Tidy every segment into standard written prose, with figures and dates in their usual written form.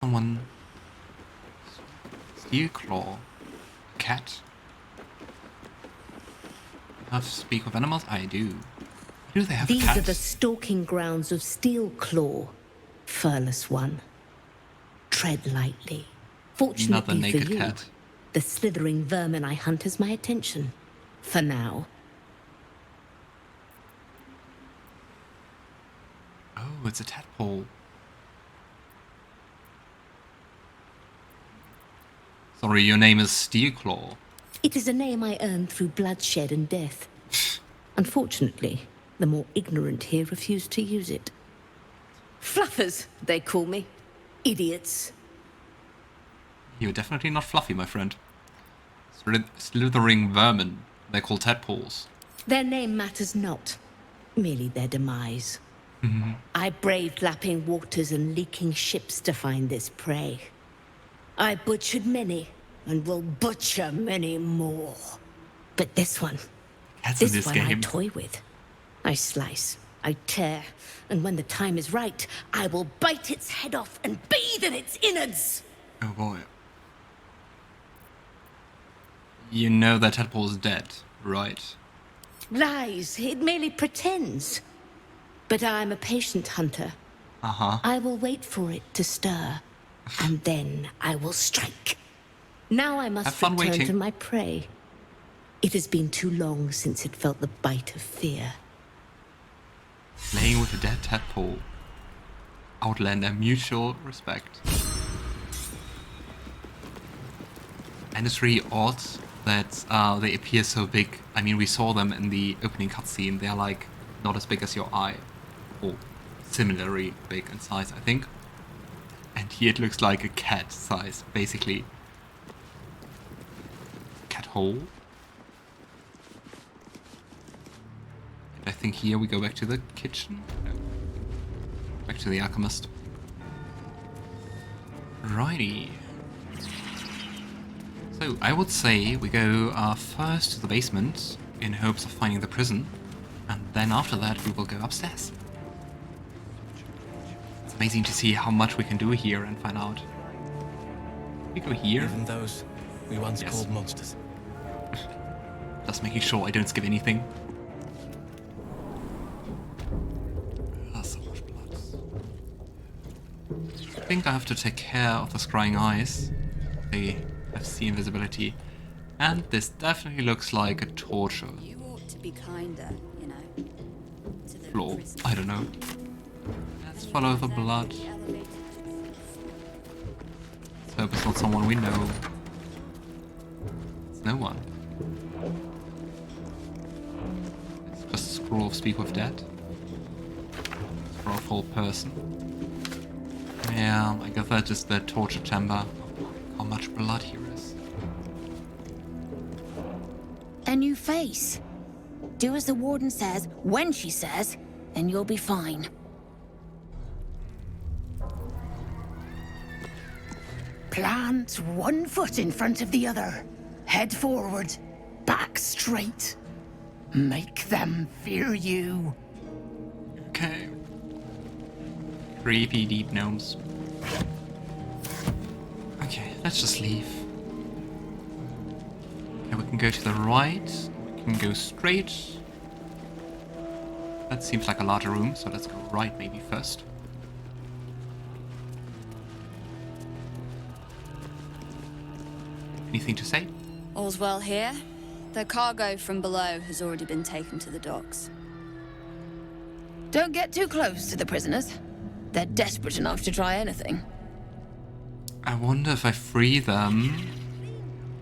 Someone... Steel Claw. Cat. Have to speak with animals? I do. Do they have These cats? are the stalking grounds of Steel Claw, furless one. Tread lightly. Another Fortunately for naked you, cat. the slithering vermin I hunt has my attention. For now. Oh, it's a tadpole. Sorry, your name is Steelclaw. It is a name I earned through bloodshed and death. Unfortunately, the more ignorant here refuse to use it. Fluffers, they call me. Idiots. You're definitely not fluffy, my friend. Slithering vermin. They're called tadpoles. Their name matters not, merely their demise. I braved lapping waters and leaking ships to find this prey. I butchered many, and will butcher many more. But this one, Cats in this this one I game. toy with. I slice, I tear, and when the time is right, I will bite its head off and bathe in its innards! Oh boy. You know that tadpole is dead, right? Lies, it merely pretends. But I'm a patient hunter. Uh-huh. I will wait for it to stir, and then I will strike. Now I Have must fun return waiting. to my prey. It has been too long since it felt the bite of fear. Playing with a dead tadpole. Outlander mutual respect. And it's really odd that they appear so big. I mean, we saw them in the opening cutscene. They're like not as big as your eye. Or similarly big in size, I think. And here it looks like a cat size, basically. Cat hole. And I think here we go back to the kitchen. No. Back to the alchemist. Righty. So I would say we go first to the basement in hopes of finding the prison, and then after that we will go upstairs. It's amazing to see how much we can do here and find out. We go here. Even those we once Yes. called monsters. Just making sure I don't skip anything. Ah, so much blood. I think I have to take care of the scrying eyes. They have sea invisibility. And this definitely looks like a torture You ought to be kinder, you know. To the floor. prisoners. I don't know. Let's follow the blood. Let's hope it's not someone we know. It's no one. It's just a scroll of Speak with Dead. Scroll of Whole Person. Yeah, I guess that is the torture chamber. How much blood here is. A new face. Do as the warden says, when she says, and you'll be fine. Plant one foot in front of the other. Head forward. Back straight. Make them fear you. Okay. Creepy deep gnomes. Okay, let's just leave. Okay, we can go to the right. We can go straight. That seems like a larger room, so let's go right maybe first. Anything to say? All's well here. The cargo from below has already been taken to the docks. Don't get too close to the prisoners. They're desperate enough to try anything. I wonder if I free them,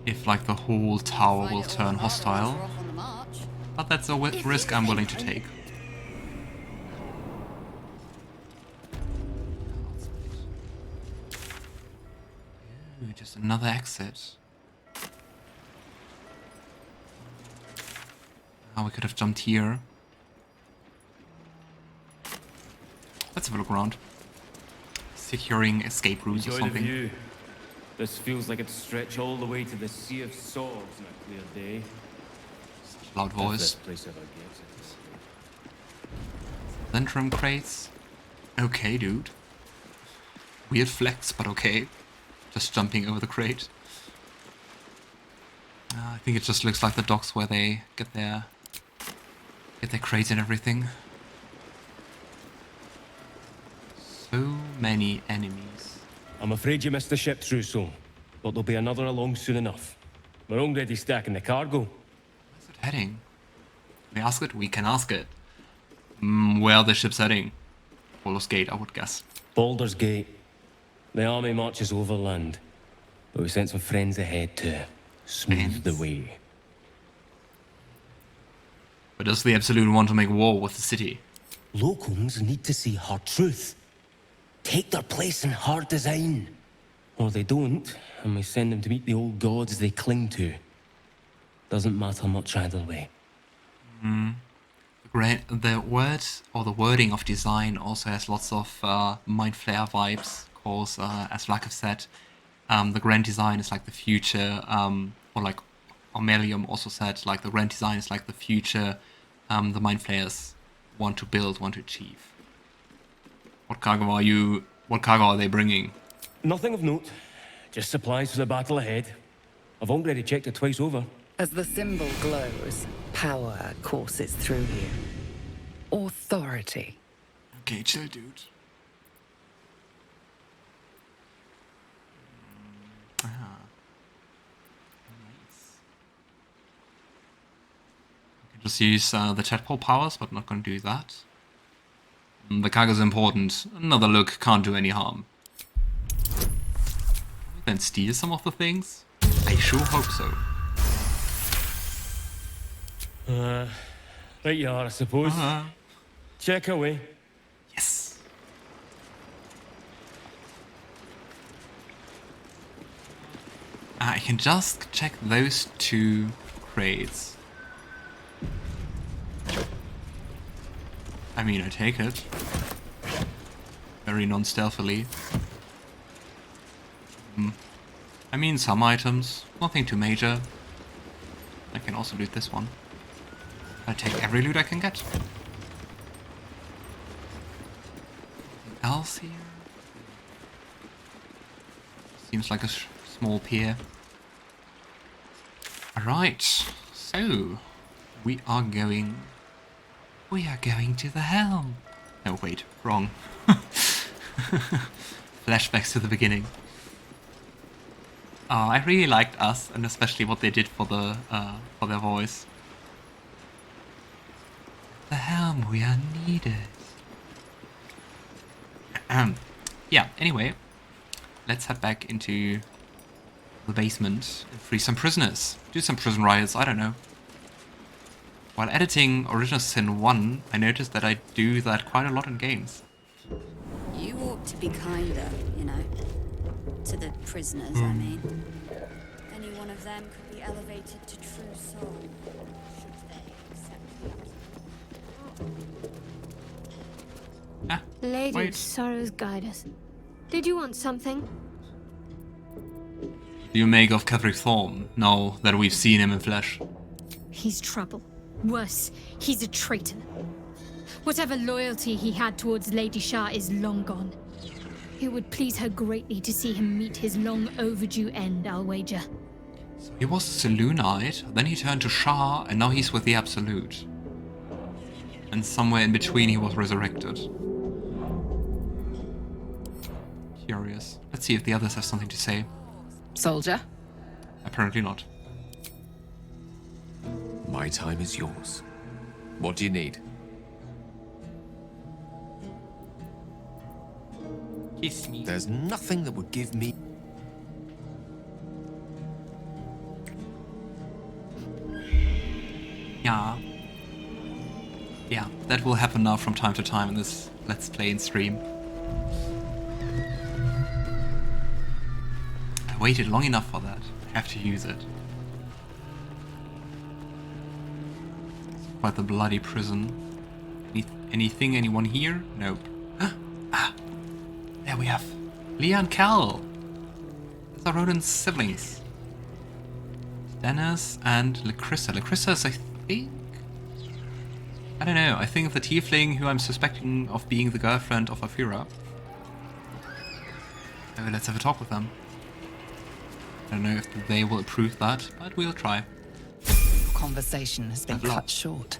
if like the whole tower will turn hostile. We're off on the march. But that's a risk I'm willing to take. Ooh, just another exit. Oh, we could have jumped here. Let's have a look around. Securing escape routes or Enjoy the something. view. This feels like it'd stretch all the way to the Sea of Swords on a clear day. Loud If this voice. place ever gets it. Zhentarim crates. Okay, dude. Weird flex, but okay. Just jumping over the crate. I think it just looks like the docks where they get their crates and everything. So many enemies. I'm afraid you missed the ship, Trousseau, but there'll be another along soon enough. We're already stacking the cargo. Where's it heading? Can we ask it? We can ask it. Where are the ships heading? Baldur's Gate, I would guess. Baldur's Gate. The army marches overland, but we sent some friends ahead to smooth the way. But does the Absolute want to make war with the city? Locals need to see hard truth. Take their place in hard design. Or they don't, and we send them to meet the old gods they cling to. Doesn't matter much either way. The word or the wording of design also has lots of Mind Flayer vibes. Of course, as Lakev said, the grand design is like the future, or like Aurelium also said, like the grand design is like the future the Mind Flayers want to build, want to achieve. What cargo are they bringing? Nothing of note. Just supplies for the battle ahead. I've already checked it twice over. As the symbol glows, power courses through you. Authority. Okay, chill, dude. Nice. I can just use the tadpole powers, but not going to do that. The cargo's important. Another look can't do any harm. Can we then steal some of the things? I sure hope so. Right you are, I suppose. Check away. Yes. I can just check those two crates. I mean, I take it. Very non-stealthily. I mean, some items. Nothing too major. I can also loot this one. I take every loot I can get. Anything else here? Seems like a small pier. Alright, so we are going to the helm. Oh wait, wrong. Flashbacks to the beginning. I really liked us, and especially what they did for their voice. The helm, we are needed. Yeah, anyway, let's head back into the basement and free some prisoners. Do some prison riots, I don't know. While editing Original Sin 1, I noticed that I do that quite a lot in games. You ought to be kinder, you know. To the prisoners, I mean. Any one of them could be elevated to true soul, should they accept the Lady Wait. of Sorrows, guide us. Did you want something? Do you make of Ketheric Thorn now that we've seen him in flesh? He's trouble. Worse, he's a traitor. Whatever loyalty he had towards Lady Shah is long gone. It would please her greatly to see him meet his long overdue end, I'll wager. So he was a Selûnite, then he turned to Shah, and now he's with the Absolute. And somewhere in between he was resurrected. Curious. Let's see if the others have something to say. Soldier? Apparently not. My time is yours. What do you need? Kiss me. There's nothing that would give me... Yeah, that will happen now from time to time in this Let's Play and stream. I waited long enough for that. I have to use it. It's quite the bloody prison. Anything, anyone here? Nope. There we have Leah and Cal. Those are Rodin's siblings. Dennis and Lacrissa. Lacrissa is, I think... I don't know, I think the tiefling who I'm suspecting of being the girlfriend of Afira. Let's have a talk with them. I don't know if they will approve that, but we'll try. Conversation has been Level up. cut short.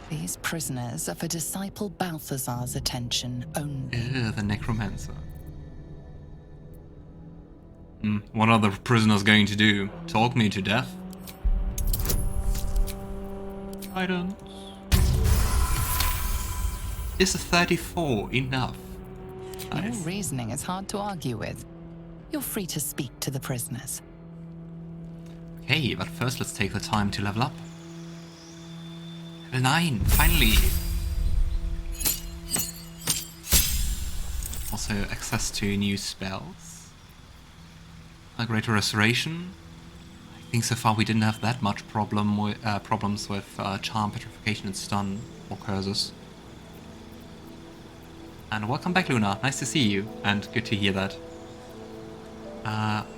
These prisoners are for disciple Balthazar's attention only. Ew, the necromancer. What are the prisoners going to do? Talk me to death? Guidance. Is a 34 enough? Your Nice. reasoning is hard to argue with. You're free to speak to the prisoners. Okay, but first let's take the time to level up. Level 9, finally! Also access to new spells. A greater restoration. I think so far we didn't have that much problems with charm, petrification and stun or curses. And welcome back, Luna. Nice to see you, and good to hear that.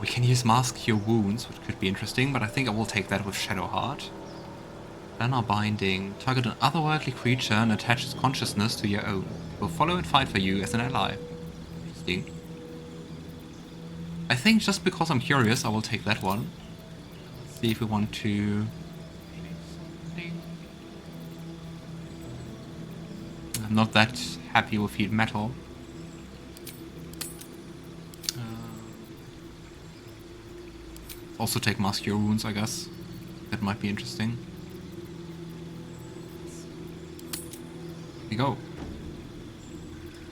We can use Mask Cure Wounds, which could be interesting, but I think I will take that with Shadowheart. Then our Binding. Target an otherworldly creature and attach its consciousness to your own. It will follow and fight for you as an ally. Interesting. I think just because I'm curious, I will take that one. Let's see if we want to... I'm not that happy with Field Metal. Also take Mask Your Wounds, I guess. That might be interesting. Here we go.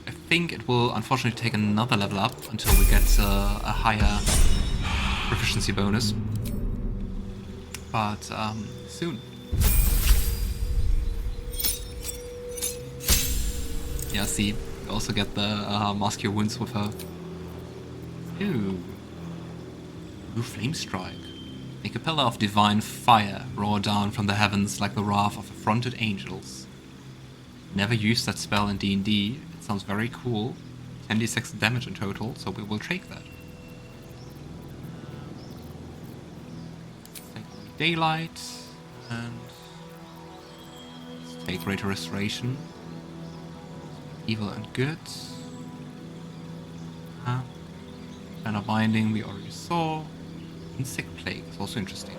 I think it will unfortunately take another level up until we get a higher proficiency bonus. But soon. Yeah, see, we also get the Mask Your Wounds with her. Ooh. New Flame Strike. Make a pillar of divine fire roar down from the heavens like the wrath of affronted angels. Never used that spell in D&D. It sounds very cool. 10d6 damage in total, so we will take that. Take Daylight, and let's take Greater Restoration. Evil and Good. And a Binding we already saw. Insect Plague is also interesting.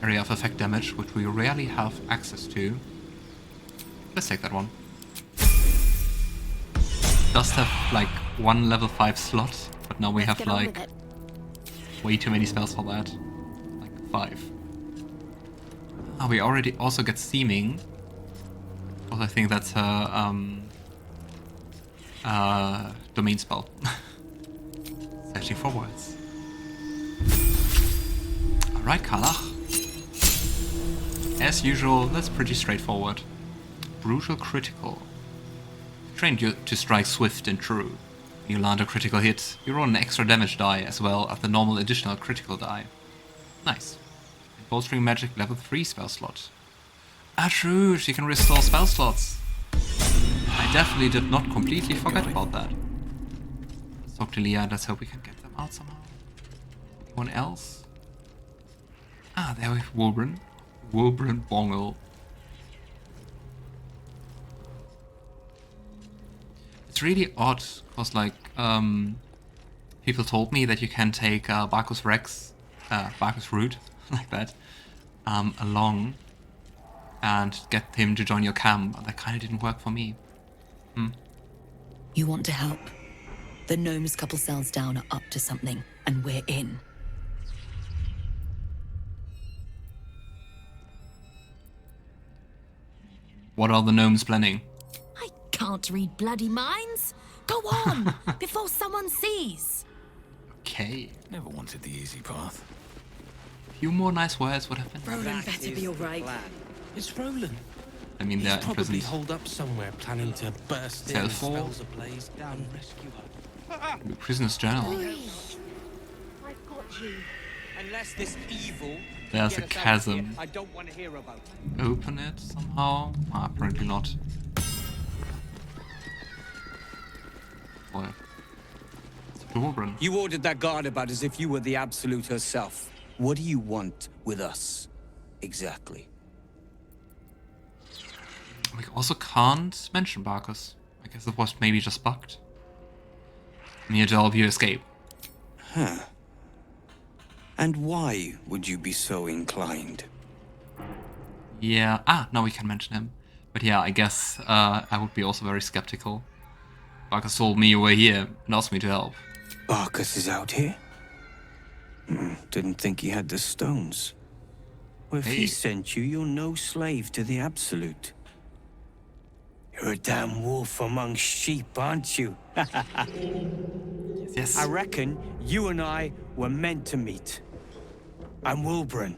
Area of effect damage, which we rarely have access to. Let's take that one. Does have like one level 5 slot, but now we have like way too many spells for that. Like 5. Oh, we already also get Seeming. Because I think that's her domain spell. Searching for words. Alright, Karlach. As usual, that's pretty straightforward. Brutal critical. Trained you to strike swift and true. When you land a critical hit, you roll an extra damage die as well as the normal additional critical die. Nice. And Bowstring Magic level 3 spell slot. Ah, true, she can restore spell slots. I definitely did not completely forget about that. Let's talk to Leah and let's hope we can get them out somehow. Anyone else? Ah, there we have Wulbren. Wulbren Bongle. It's really odd, because like, people told me that you can take Barcus Rex, Barcus Root, like that, along and get him to join your camp, but that kind of didn't work for me. You want to help? The gnomes couple cells down are up to something, and we're in. What are the gnomes planning? I can't read bloody minds. Go on, before someone sees. Okay. Never wanted the easy path. A few more nice words would have been. Roland better be alright. It's Roland. I mean, He's they're probably imprisoned. holed up somewhere, planning to burst in, Self-fall. spells ablaze, and rescue her. Prisoner's journal. I've got you. Unless this evil. There's a get us out of chasm. here, I don't want to hear about it. Open it somehow? Ah, apparently not. Boy. It's Wulbren. You ordered that guard about as if you were the Absolute herself. What do you want with us? Exactly. We also can't mention Barcus. I guess it was maybe just bugged. I'm here to help you escape. Huh. And why would you be so inclined? Yeah, now we can mention him. But yeah, I guess I would be also very skeptical. Barkus told me you were here and asked me to help. Barkus is out here? Didn't think he had the stones. Well, if he sent you, you're no slave to the Absolute. You're a damn wolf among sheep, aren't you? Yes. I reckon you and I were meant to meet. I'm Wilbren.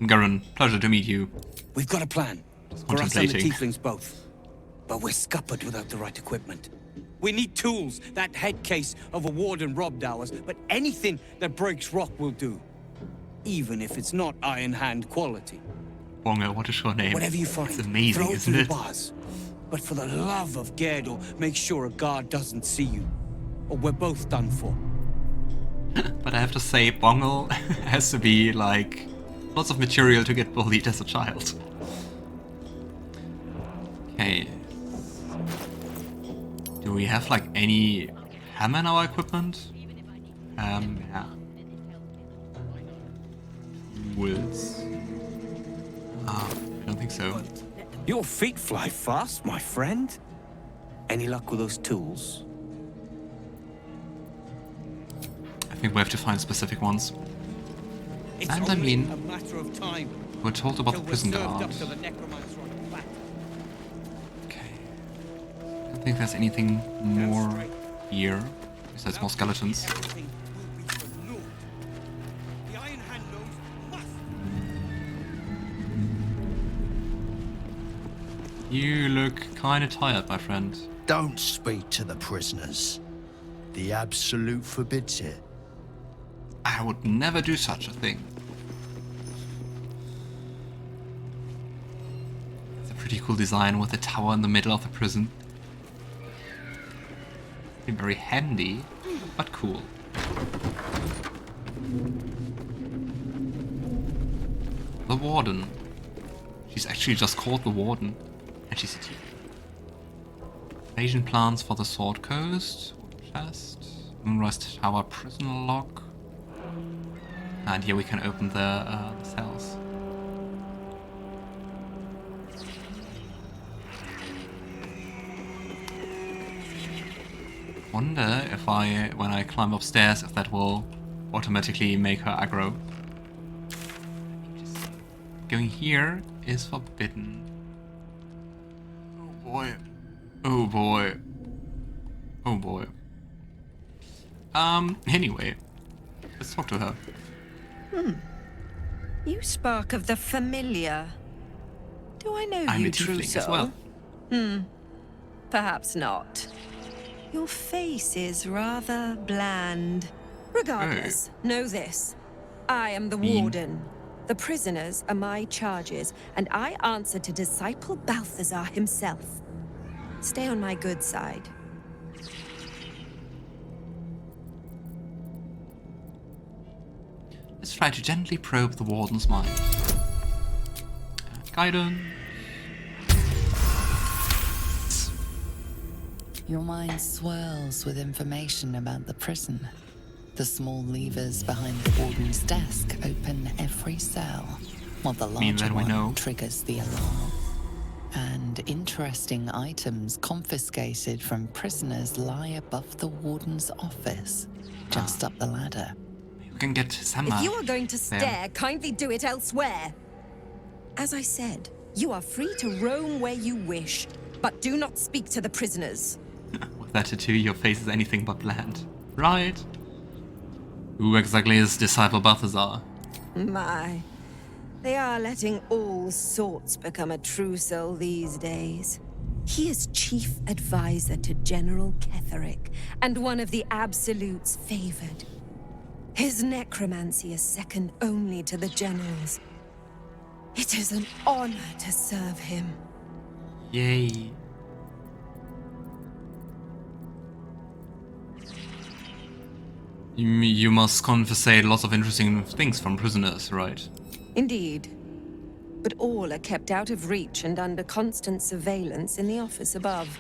Garon, pleasure to meet you. We've got a plan. For us and the tieflings both. But we're scuppered without the right equipment. We need tools. That head case of a warden robbed ours, but anything that breaks rock will do. Even if it's not Iron Hand quality. Bongo, what a short name. Whatever you find, it's amazing, throw it isn't through it? the bars. But for the love of Gerdor, make sure a guard doesn't see you. Or we're both done for. But I have to say, Bongo has to be, like, lots of material to get bullied as a child. Okay. Do we have, like, any hammer in our equipment? Yeah. Wills? I don't think so. Your feet fly fast, my friend. Any luck with those tools? I think we have to find specific ones. It's And I only mean, a matter of time. we're told about till the prison we're served guard. up to the necromancer on a platter. Okay. I don't think there's anything more here, besides more skeletons. Everything will be for naught. The Iron Hand knows must. You look kinda tired, my friend. Don't speak to the prisoners. The Absolute forbids it. I would never do such a thing. It's a pretty cool design with a tower in the middle of the prison. Very handy, but cool. The Warden. She's actually just called the Warden. And she's a thief. Invasion plans for the Sword Coast. Chest. Moonrise Tower prison lock. And here we can open the cells. Wonder if when I climb upstairs, if that will automatically make her aggro. Going here is forbidden. Oh boy. Oh boy. Oh boy. Anyway. Let's talk to her. You spark of the familiar. Do I know I'm you, a tiefling as Trousseau? well. Perhaps not. Your face is rather bland. Regardless, know this. I am the Warden. The prisoners are my charges, and I answer to Disciple Balthazar himself. Stay on my good side. Let's try to gently probe the Warden's mind. Guidance. Your mind swirls with information about the prison. The small levers behind the Warden's desk open every cell, while the larger one triggers the alarm. And interesting items confiscated from prisoners lie above the Warden's office, just up the ladder. We can get Sama. If you are going to stare, kindly do it elsewhere. As I said, you are free to roam where you wish, but do not speak to the prisoners. With that tattoo, your face is anything but bland. Right? Who exactly is Disciple Balthazar? My. They are letting all sorts become a Trousseau these days. He is chief advisor to General Ketheric, and one of the Absolute's favored. His necromancy is second only to the General's. It is an honor to serve him. Yay. You must confiscate lots of interesting things from prisoners, right? Indeed. but all are kept out of reach and under constant surveillance in the office above.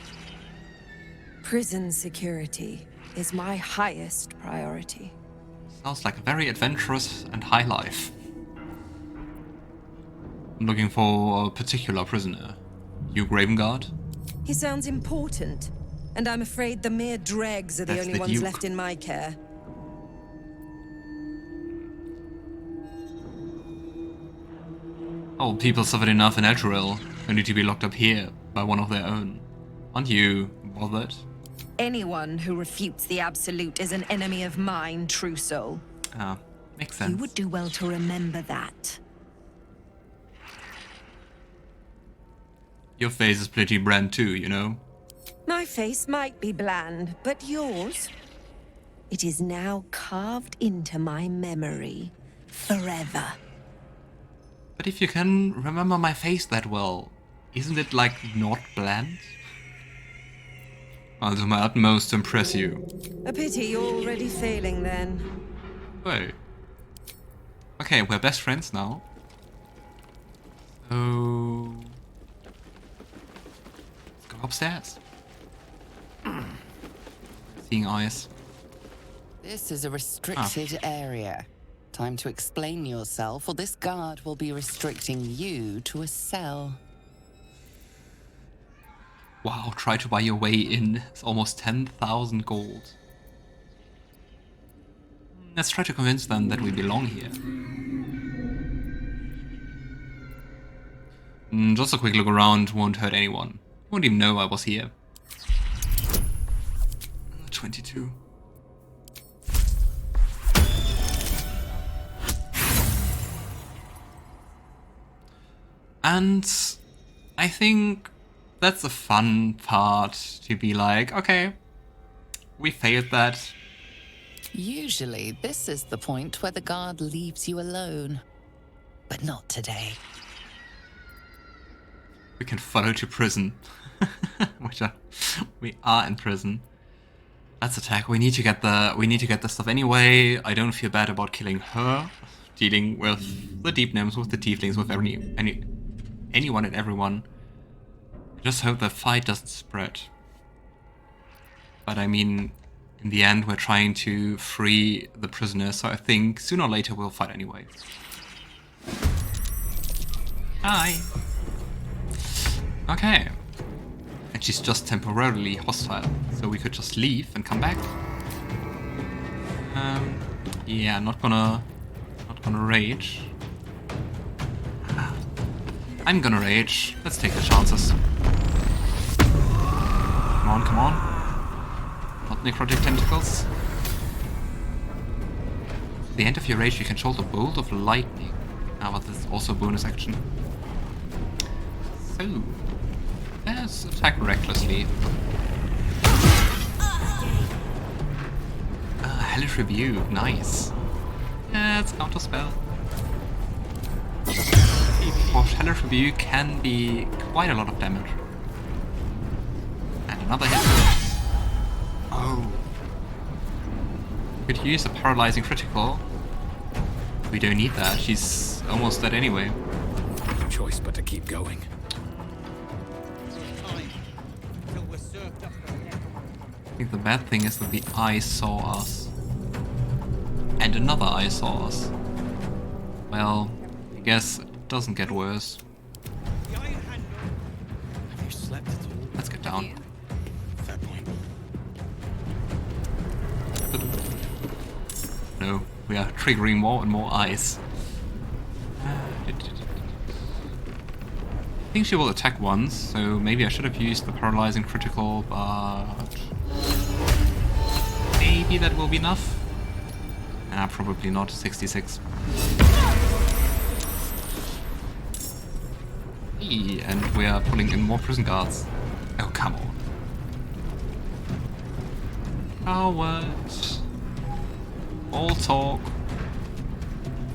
Prison security is my highest priority. Sounds like a very adventurous and high life. I'm looking for a particular prisoner. You Graven Guard? He sounds important, and I'm afraid the mere dregs are the only ones left in my care. Oh, people suffered enough in Edgeril, only to be locked up here by one of their own. Aren't you bothered? Anyone who refutes the Absolute is an enemy of mine, true soul. Ah, makes sense. You would do well to remember that. Your face is pretty bland too, you know? My face might be bland, but yours? It is now carved into my memory forever. But if you can remember my face that well, isn't it like not bland? I'll do my utmost to impress you. A pity you're already failing then. Wait. Okay, we're best friends now. So... let's go upstairs. Seeing eyes. This is a restricted area. Time to explain yourself, or this guard will be restricting you to a cell. Wow, try to buy your way in. It's almost 10,000 gold. Let's try to convince them that we belong here. Just a quick look around won't hurt anyone. Won't even know I was here. 22. And I think that's a fun part to be like, okay, we failed that. Usually, this is the point where the guard leaves you alone. But not today. We can follow to prison. We are in prison. Let's attack. We need to get the stuff anyway. I don't feel bad about killing her. Dealing with the Deep Gnomes, with the Tieflings, with anyone and everyone. Just hope the fight doesn't spread. But I mean, in the end, we're trying to free the prisoners, so I think sooner or later we'll fight anyway. Hi! Okay. And she's just temporarily hostile, so we could just leave and come back. Yeah, not gonna rage. I'm gonna rage. Let's take the chances. Come on, come on. Not necrotic tentacles. At the end of your rage, you can shoulder a bolt of lightning. Ah, but this is also a bonus action. So, let's attack recklessly. Hellish Rebuke, nice. Yeah, it's counterspell. For Hellish Rebuke can be quite a lot of damage. And another hit. Oh. Could use a paralyzing critical. We don't need that, she's almost dead anyway. No choice but to keep going. I think the bad thing is that the eye saw us. And another eye saw us. Well, I guess it doesn't get worse. Let's get down. Fair point. No, we are triggering more and more eyes. I think she will attack once, so maybe I should have used the paralyzing critical, but maybe that will be enough. Probably not. 66. And we are pulling in more prison guards. Oh, come on. Coward. All talk.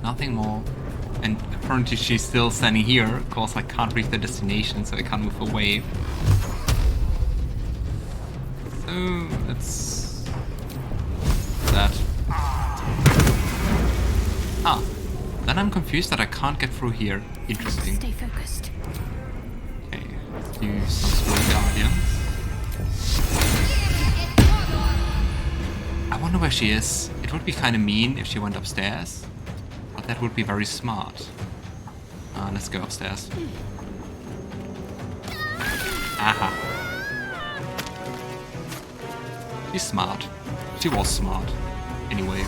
Nothing more. And apparently she's still standing here. Of course, I can't reach the destination, so I can't move away. So, let's... that. Ah, Then I'm confused that I can't get through here. Interesting. Stay focused. Okay, let's do some Sword Guardians. I wonder where she is. It would be kind of mean if she went upstairs, but that would be very smart. Let's go upstairs. Aha. She's smart. She was smart. Anyway.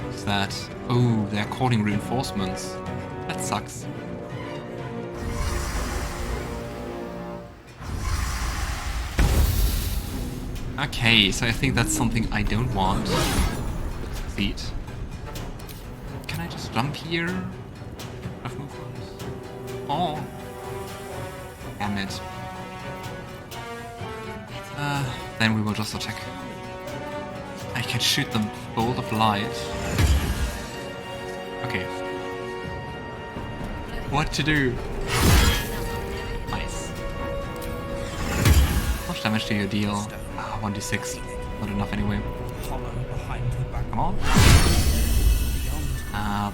What's that? Oh, they're calling reinforcements. That sucks. Okay, so I think that's something I don't want to succeed. Can I just jump here? I've moved on. Oh. Damn it. Then we will just attack. I can shoot them bolt of light. Okay. What to do? Nice. How much damage do you deal? 1d6. Not enough anyway. Come on.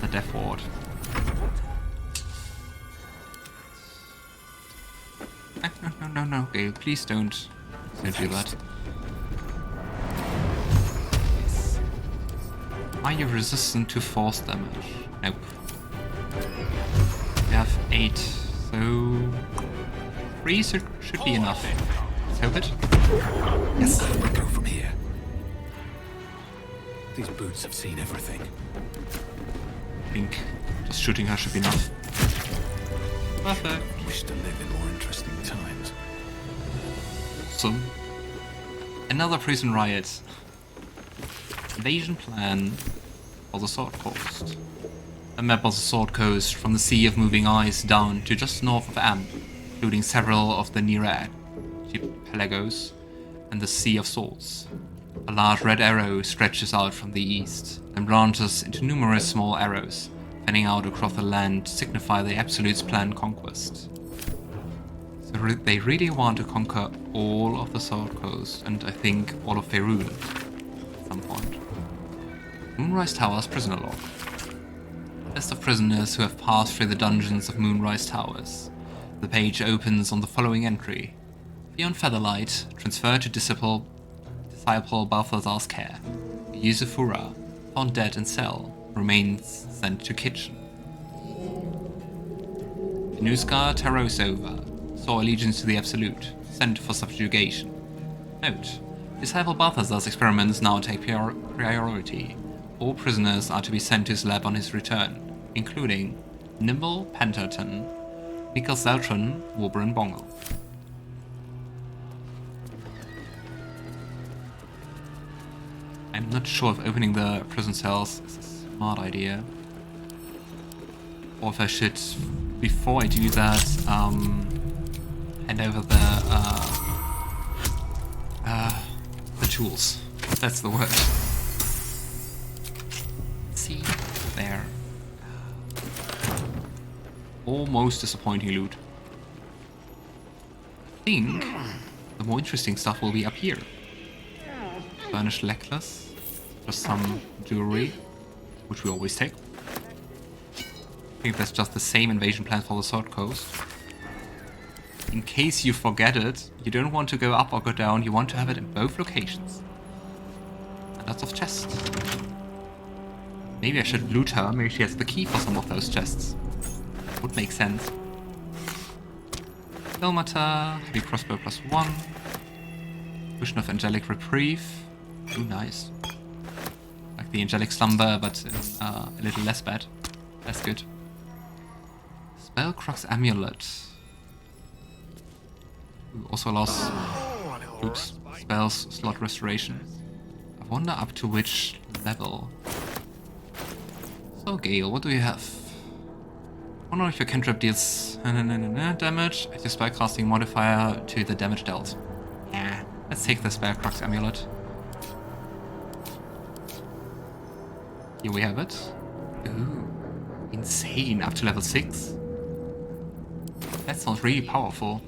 The Death Ward. No. Okay, please don't do that. Yes. Are you resistant to force damage? Nope. We have 8, so 3 should be enough. Let's hope it. Yes. Where do we go from here? These boots have seen everything. I think just shooting her should be enough. Perfect. Wish to live in more interesting times. Awesome. Another prison riot. Invasion plan for the Sword Coast. A map of the Sword Coast from the Sea of Moving Ice down to just north of Amp, including several of the nearer archipelagos and the Sea of Swords. A large red arrow stretches out from the east and branches into numerous small arrows, fanning out across the land to signify the Absolute's planned conquest. So they really want to conquer all of the Sword Coast, and I think all of Faerun at some point. Moonrise Towers prisoner log. List of prisoners who have passed through the dungeons of Moonrise Towers. The page opens on the following entry. Beyond Featherlight, transferred to disciple Balthazar's care. Yusufura, found dead in cell, remains sent to kitchen. Venuska Tarosova, saw allegiance to the Absolute, sent for subjugation. Note, disciple Balthazar's experiments now take priority. All prisoners are to be sent to his lab on his return, including Nimble Panterton, Mikkel Zeltron, Wobrin Bongle. I'm not sure if opening the prison cells is a smart idea. Or if I should, before I do that, hand over the tools. That's the word. See, there. Almost disappointing loot. I think the more interesting stuff will be up here. Burnished necklace. Just some jewelry, which we always take. I think that's just the same invasion plan for the Sword Coast. In case you forget it, you don't want to go up or go down, you want to have it in both locations. And lots of chests. Maybe I should loot her, maybe she has the key for some of those chests. Would make sense. Ilmata, heavy crossbow +1. Vision of Angelic Reprieve. Ooh, nice. Like the Angelic Slumber, but a little less bad. That's good. Spellcrux Amulet. Ooh, also allows spells slot restoration. I wonder up to which level. So Gale, what do you have? I wonder if your cantrip deals damage at your spellcasting modifier to the damage dealt. Yeah, let's take the Spellcrux Amulet. Here we have it. Ooh, insane, up to level 6. That sounds really powerful.